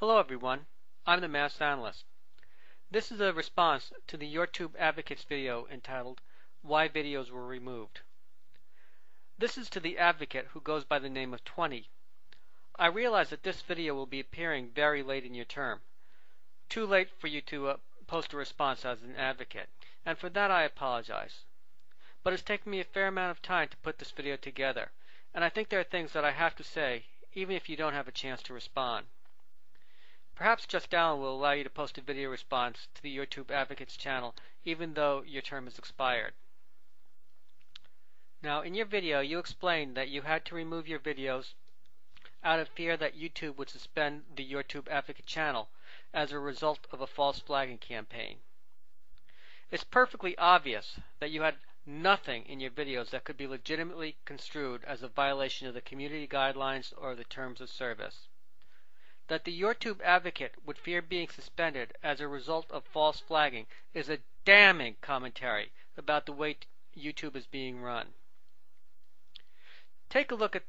Hello everyone, I'm the Mass Analyst. This is a response to the YouTube Advocates video entitled, Why Videos Were Removed. This is to the advocate who goes by the name of 20. I realize that this video will be appearing very late in your term. Too late for you to post a response as an advocate, and for that I apologize. But it's taken me a fair amount of time to put this video together, and I think there are things that I have to say even if you don't have a chance to respond. Perhaps Just Allen will allow you to post a video response to the YouTube Advocates channel even though your term is expired. Now, in your video, you explained that you had to remove your videos out of fear that YouTube would suspend the YouTube Advocate channel as a result of a false flagging campaign. It's perfectly obvious that you had nothing in your videos that could be legitimately construed as a violation of the community guidelines or the terms of service. That the YouTube Advocate would fear being suspended as a result of false flagging is a damning commentary about the way YouTube is being run. Take a look at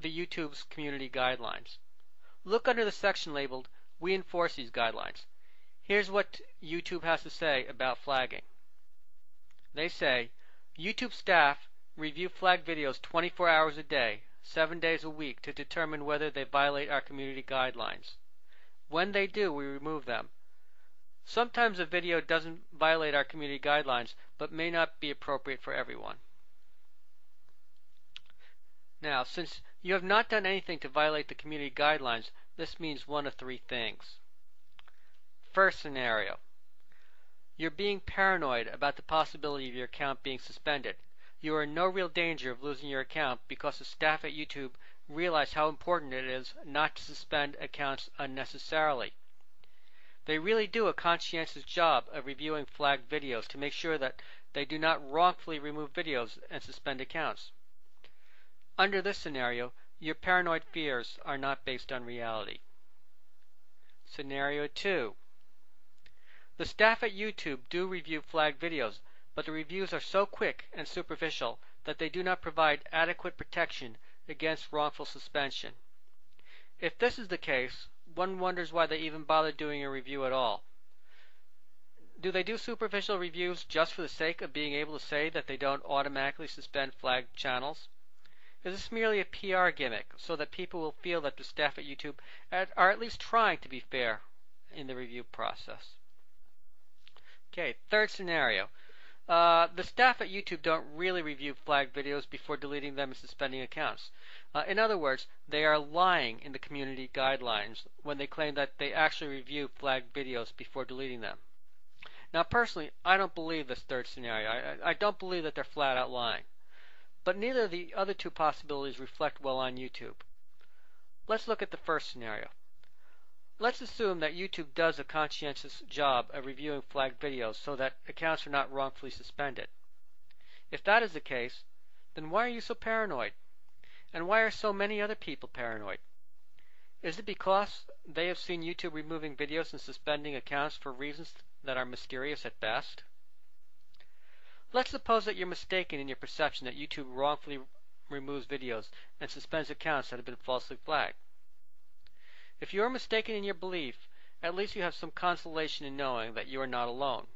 the YouTube's community guidelines. Look under the section labeled, We enforce these guidelines. Here's what YouTube has to say about flagging. They say, YouTube staff review flag videos 24 hours a day, 7 days a week to determine whether they violate our community guidelines. When they do, we remove them. Sometimes a video doesn't violate our community guidelines, but may not be appropriate for everyone. Now, since you have not done anything to violate the community guidelines, this means one of three things. First scenario. You're being paranoid about the possibility of your account being suspended. You are in no real danger of losing your account because the staff at YouTube realize how important it is not to suspend accounts unnecessarily. They really do a conscientious job of reviewing flagged videos to make sure that they do not wrongfully remove videos and suspend accounts. Under this scenario, your paranoid fears are not based on reality. Scenario 2. The staff at YouTube do review flagged videos, but the reviews are so quick and superficial that they do not provide adequate protection against wrongful suspension. If this is the case, one wonders why they even bother doing a review at all. Do they do superficial reviews just for the sake of being able to say that they don't automatically suspend flagged channels? Is this merely a PR gimmick so that people will feel that the staff at YouTube are at least trying to be fair in the review process? Okay, third scenario. The staff at YouTube don't really review flagged videos before deleting them and suspending accounts. In other words, they are lying in the community guidelines when they claim that they actually review flagged videos before deleting them. Now, personally, I don't believe this third scenario. I don't believe that they're flat out lying. But neither of the other two possibilities reflect well on YouTube. Let's look at the first scenario. Let's assume that YouTube does a conscientious job of reviewing flagged videos so that accounts are not wrongfully suspended. If that is the case, then why are you so paranoid? And why are so many other people paranoid? Is it because they have seen YouTube removing videos and suspending accounts for reasons that are mysterious at best? Let's suppose that you're mistaken in your perception that YouTube wrongfully removes videos and suspends accounts that have been falsely flagged. If you are mistaken in your belief, at least you have some consolation in knowing that you are not alone.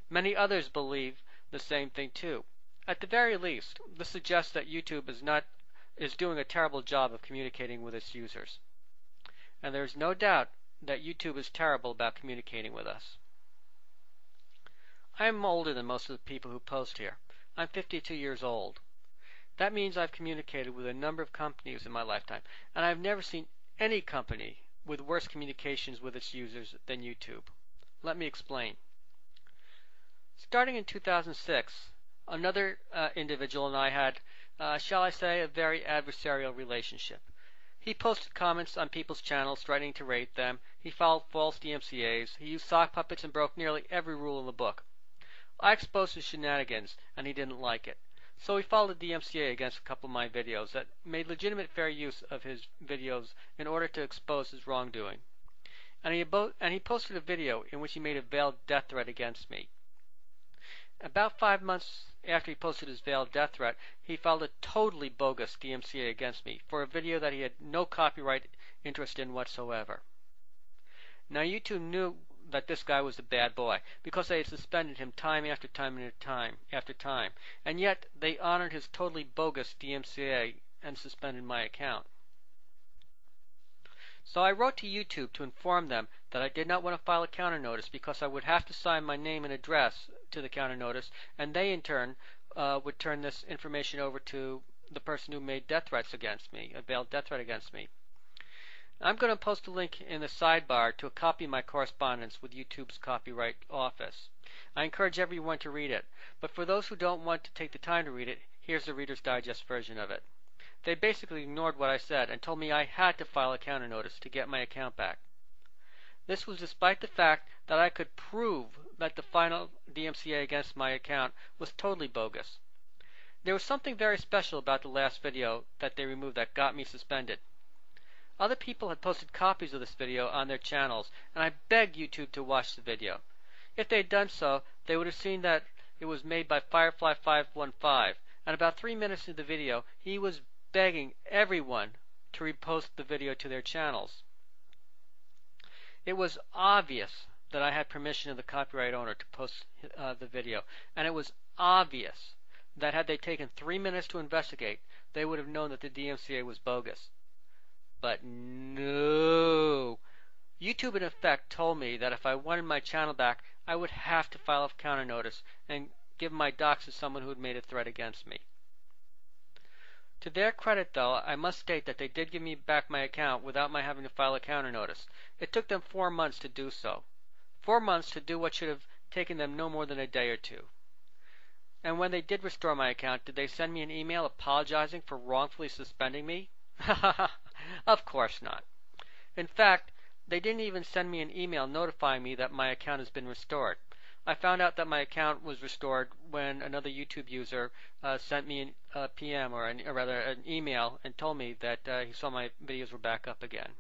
Many others believe the same thing too. At the very least, this suggests that YouTube is doing a terrible job of communicating with its users. And there is no doubt that YouTube is terrible about communicating with us. I am older than most of the people who post here. I'm 52 years old. That means I've communicated with a number of companies in my lifetime, and I've never seen any company with worse communications with its users than YouTube. Let me explain. Starting in 2006, another individual and I had, shall I say, a very adversarial relationship. He posted comments on people's channels threatening to raid them. He followed false DMCAs. He used sock puppets and broke nearly every rule in the book. I exposed his shenanigans, and he didn't like it. So he filed a DMCA against a couple of my videos that made legitimate fair use of his videos in order to expose his wrongdoing. And he posted a video in which he made a veiled death threat against me. About 5 months after he posted his veiled death threat, he filed a totally bogus DMCA against me for a video that he had no copyright interest in whatsoever. Now YouTube knew that this guy was a bad boy because they had suspended him time after time after time, and yet they honored his totally bogus DMCA and suspended my account. So I wrote to YouTube to inform them that I did not want to file a counter notice because I would have to sign my name and address to the counter notice, and they in turn would turn this information over to the person who made death threats against me, a veiled death threat against me. I'm going to post a link in the sidebar to a copy of my correspondence with YouTube's copyright office. I encourage everyone to read it, but for those who don't want to take the time to read it, here's the Reader's Digest version of it. They basically ignored what I said and told me I had to file a counter notice to get my account back. This was despite the fact that I could prove that the final DMCA against my account was totally bogus. There was something very special about the last video that they removed that got me suspended. Other people had posted copies of this video on their channels, and I begged YouTube to watch the video. If they had done so, they would have seen that it was made by Firefly515, and about 3 minutes into the video, he was begging everyone to repost the video to their channels. It was obvious that I had permission of the copyright owner to post the video, and it was obvious that had they taken 3 minutes to investigate, they would have known that the DMCA was bogus. But no. YouTube in effect told me that if I wanted my channel back, I would have to file a counter notice and give my docs to someone who had made a threat against me. To their credit, though, I must state that they did give me back my account without my having to file a counter notice. It took them 4 months to do so. 4 months to do what should have taken them no more than a day or two. And when they did restore my account, did they send me an email apologizing for wrongfully suspending me? Of course not. In fact, they didn't even send me an email notifying me that my account has been restored. I found out that my account was restored when another YouTube user sent me a PM, or rather an email, and told me that he saw my videos were back up again.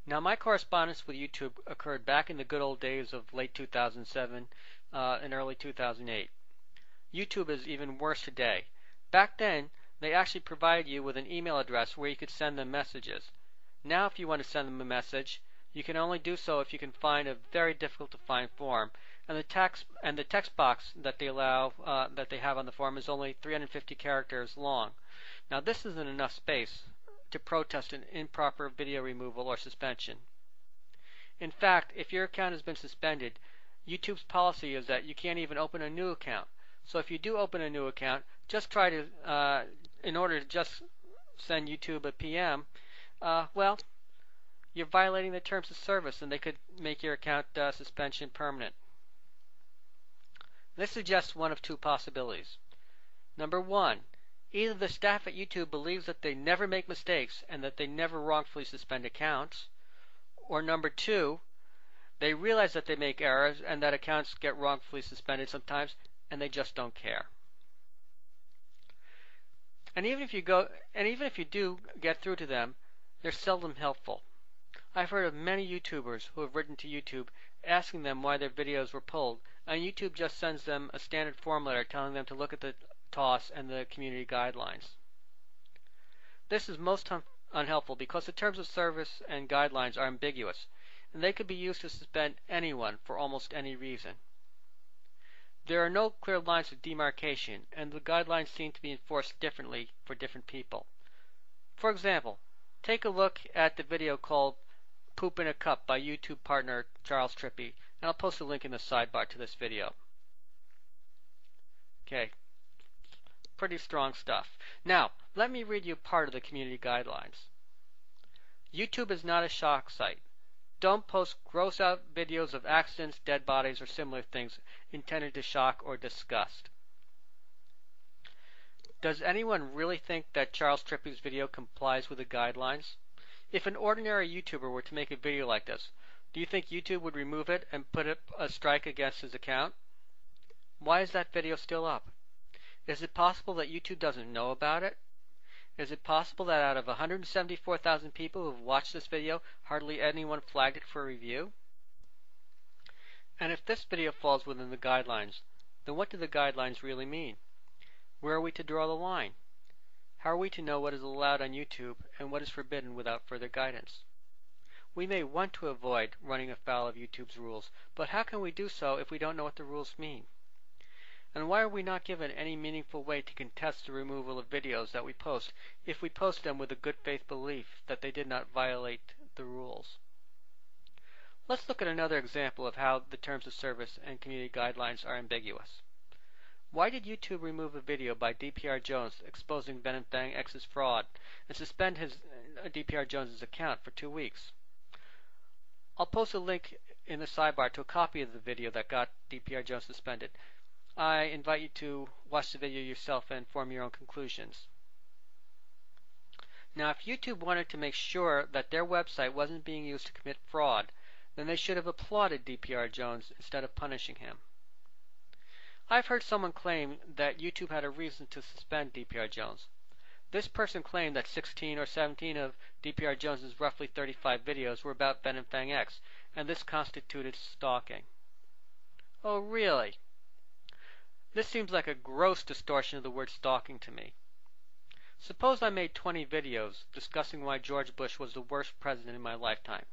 Now, my correspondence with YouTube occurred back in the good old days of late 2007 and early 2008. YouTube is even worse today. Back then, they actually provided you with an email address where you could send them messages. Now, if you want to send them a message, you can only do so if you can find a very difficult to find form, and the text box that they allow that they have on the form is only 350 characters long. Now, this isn't enough space to protest an improper video removal or suspension. In fact, if your account has been suspended, YouTube's policy is that you can't even open a new account. So if you do open a new account, just try to, in order to just send YouTube a PM, well, you're violating the terms of service, and they could make your account suspension permanent. This suggests one of two possibilities. Number one, either the staff at YouTube believes that they never make mistakes and that they never wrongfully suspend accounts, or number two, they realize that they make errors and that accounts get wrongfully suspended sometimes, and they just don't care. And even if you do get through to them, they're seldom helpful. I've heard of many YouTubers who have written to YouTube asking them why their videos were pulled, and YouTube just sends them a standard form letter telling them to look at the TOS and the community guidelines. This is most unhelpful because the terms of service and guidelines are ambiguous, and they could be used to suspend anyone for almost any reason. There are no clear lines of demarcation, and the guidelines seem to be enforced differently for different people. For example, take a look at the video called Poop in a Cup by YouTube partner Charles Trippy, and I'll post a link in the sidebar to this video. Okay, pretty strong stuff. Now, let me read you part of the community guidelines. YouTube is not a shock site. Don't post gross out videos of accidents, dead bodies, or similar things intended to shock or disgust. Does anyone really think that Charles Trippy's video complies with the guidelines? If an ordinary YouTuber were to make a video like this, do you think YouTube would remove it and put up a strike against his account? Why is that video still up? Is it possible that YouTube doesn't know about it? Is it possible that out of 174,000 people who have watched this video, hardly anyone flagged it for review? And if this video falls within the guidelines, then what do the guidelines really mean? Where are we to draw the line? How are we to know what is allowed on YouTube and what is forbidden without further guidance? We may want to avoid running afoul of YouTube's rules, but how can we do so if we don't know what the rules mean? And why are we not given any meaningful way to contest the removal of videos that we post if we post them with a good faith belief that they did not violate the rules? Let's look at another example of how the terms of service and community guidelines are ambiguous. Why did YouTube remove a video by DPR Jones exposing Venomfang X's fraud and suspend DPR Jones' account for 2 weeks? I'll post a link in the sidebar to a copy of the video that got DPR Jones suspended. I invite you to watch the video yourself and form your own conclusions. Now, if YouTube wanted to make sure that their website wasn't being used to commit fraud, then they should have applauded DPR Jones instead of punishing him. I've heard someone claim that YouTube had a reason to suspend DPR Jones. This person claimed that 16 or 17 of DPR Jones's roughly 35 videos were about Venomfang X, and this constituted stalking. Oh, really? This seems like a gross distortion of the word stalking to me. Suppose I made 20 videos discussing why George Bush was the worst president in my lifetime.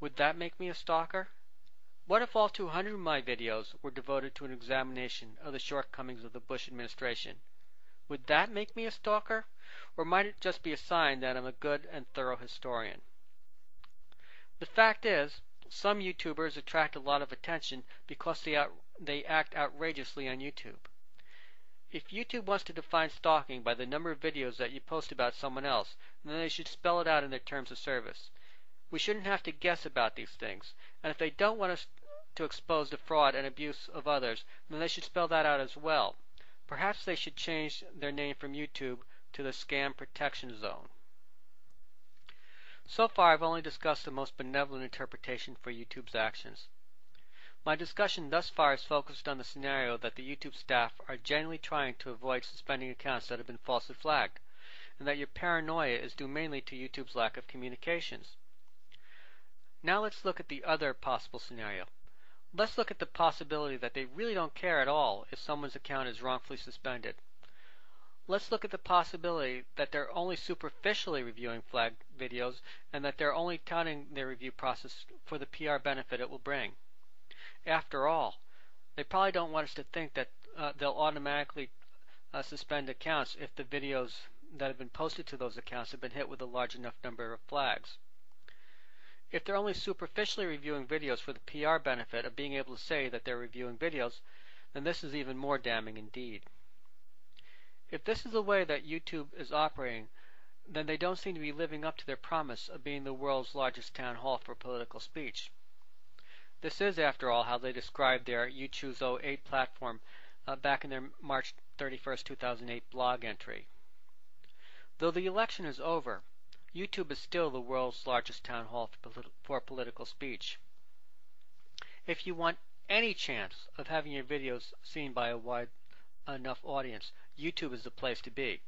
Would that make me a stalker? What if all 200 of my videos were devoted to an examination of the shortcomings of the Bush administration? Would that make me a stalker? Or might it just be a sign that I'm a good and thorough historian? The fact is, some YouTubers attract a lot of attention because they act outrageously on YouTube. If YouTube wants to define stalking by the number of videos that you post about someone else, then they should spell it out in their terms of service. We shouldn't have to guess about these things, and if they don't want us to expose the fraud and abuse of others, then they should spell that out as well. Perhaps they should change their name from YouTube to the Scam Protection Zone. So far, I've only discussed the most benevolent interpretation for YouTube's actions. My discussion thus far is focused on the scenario that the YouTube staff are genuinely trying to avoid suspending accounts that have been falsely flagged, and that your paranoia is due mainly to YouTube's lack of communications. Now let's look at the other possible scenario. Let's look at the possibility that they really don't care at all if someone's account is wrongfully suspended. Let's look at the possibility that they're only superficially reviewing flagged videos and that they're only touting their review process for the PR benefit it will bring. After all, they probably don't want us to think that they'll automatically suspend accounts if the videos that have been posted to those accounts have been hit with a large enough number of flags. If they're only superficially reviewing videos for the PR benefit of being able to say that they're reviewing videos, then this is even more damning indeed. If this is the way that YouTube is operating, then they don't seem to be living up to their promise of being the world's largest town hall for political speech. This is, after all, how they described their YouChoose 08 platform back in their March 31st, 2008 blog entry. Though the election is over, YouTube is still the world's largest town hall for political speech. If you want any chance of having your videos seen by a wide enough audience, YouTube is the place to be.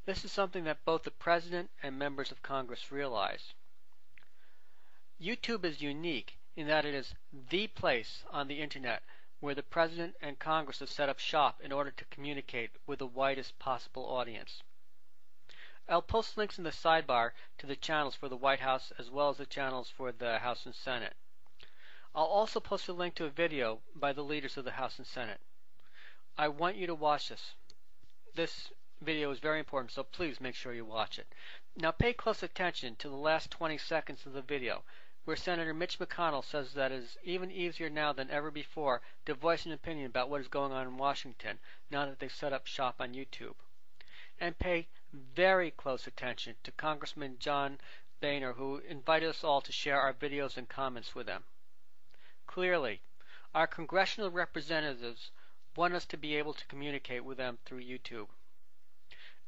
This is something that both the President and members of Congress realize. YouTube is unique in that it is the place on the Internet where the President and Congress have set up shop in order to communicate with the widest possible audience. I'll post links in the sidebar to the channels for the White House as well as the channels for the House and Senate. I'll also post a link to a video by the leaders of the House and Senate. I want you to watch this. This video is very important, so please make sure you watch it. Now pay close attention to the last 20 seconds of the video, where Senator Mitch McConnell says that it is even easier now than ever before to voice an opinion about what is going on in Washington now that they've set up shop on YouTube. And pay very close attention to Congressman John Boehner, who invited us all to share our videos and comments with them. Clearly, our congressional representatives want us to be able to communicate with them through YouTube.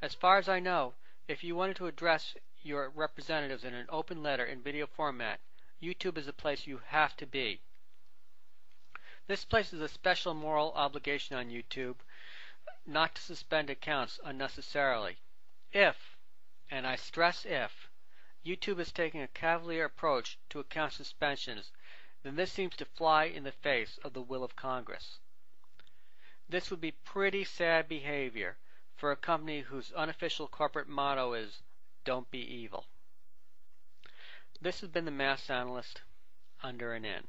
As far as I know, if you wanted to address your representatives in an open letter in video format, YouTube is the place you have to be. This places a special moral obligation on YouTube not to suspend accounts unnecessarily. If, and I stress if, YouTube is taking a cavalier approach to account suspensions, then this seems to fly in the face of the will of Congress. This would be pretty sad behavior for a company whose unofficial corporate motto is, "Don't be evil." This has been the Mass Analyst under an N.